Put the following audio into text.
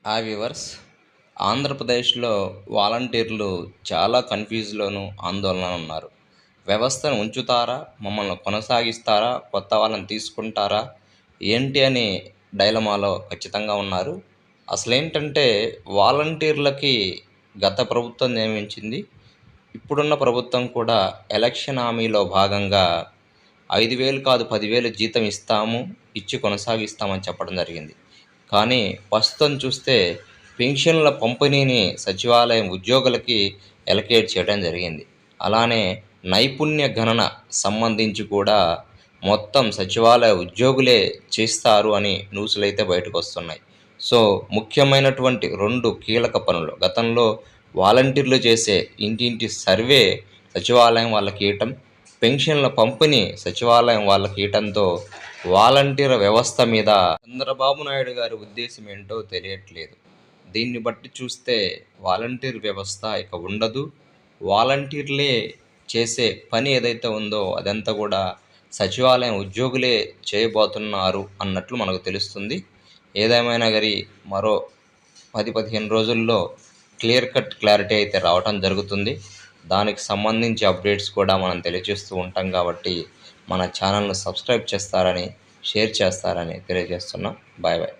Viewers, ఆంధ్రప్రదేశ్లో వాలంటీర్లు చాలా కన్‌ఫ్యూజ్‌లోను, ఆందోళనలో ఉన్నారు. వ్యవస్థను ఉంచుతారా? మమ్మల్ని కొనసాగిస్తారా? కొత్త వాళ్ళని తీసుకుంటారా? ఏంటి అని డైలమాలో ఖచ్చితంగా ఉన్నారు. అసలేంటంటే వాలంటీర్లకి గత ప్రభుత్వం నియమించింది. ఇప్పుడున్న ప్రభుత్వం కూడా ఎలక్షన్ హామీలో భాగంగా 5,000 కాదు 10,000 జీతం ఇస్తాము, ఇచ్చి కొనసాగిస్తామని చెప్పడం జరిగింది. కానీ ప్రస్తుతం చూస్తే పెన్షన్ల పంపిణీని సచివాలయం ఉద్యోగులకి ఎలకేట్ చేయడం జరిగింది. అలానే నైపుణ్య గణన సంబంధించి కూడా మొత్తం సచివాలయ ఉద్యోగులే చేస్తారు అని న్యూస్‌లైతే బయటకొస్తున్నాయి. సో, ముఖ్యమైనటువంటి 2 కీలక పనులు గతంలో వాలంటీర్లు చేసే ఇంటింటి సర్వే సచివాలయం వాళ్ళకియటం, పెన్షన్ల పంపిణీ సచివాలయం వాళ్ళకియటంతో వాలంటీర్ వ్యవస్థ మీద చంద్రబాబు నాయుడు గారి ఉద్దేశం ఏంటో తెలియట్లేదు. దీన్ని బట్టి చూస్తే వాలంటీర్ వ్యవస్థ ఇక ఉండదు. వాలంటీర్లే చేసే పని ఏదైతే ఉందో అదంతా కూడా సచివాలయం ఉద్యోగులే చేయబోతున్నారు అన్నట్లు మనకు తెలుస్తుంది. ఏదేమైనా గాని మరో 10, 15 రోజుల్లో క్లారిటీ అయితే రావటం జరుగుతుంది. దానికి సంబంధించి అప్డేట్స్ కూడా మనం తెలియజేస్తూ ఉంటాం కాబట్టి మన ఛానల్‌ను సబ్స్క్రైబ్ చేస్తారని, షేర్ చేస్తారని తెలియజేస్తున్నాం. Bye bye.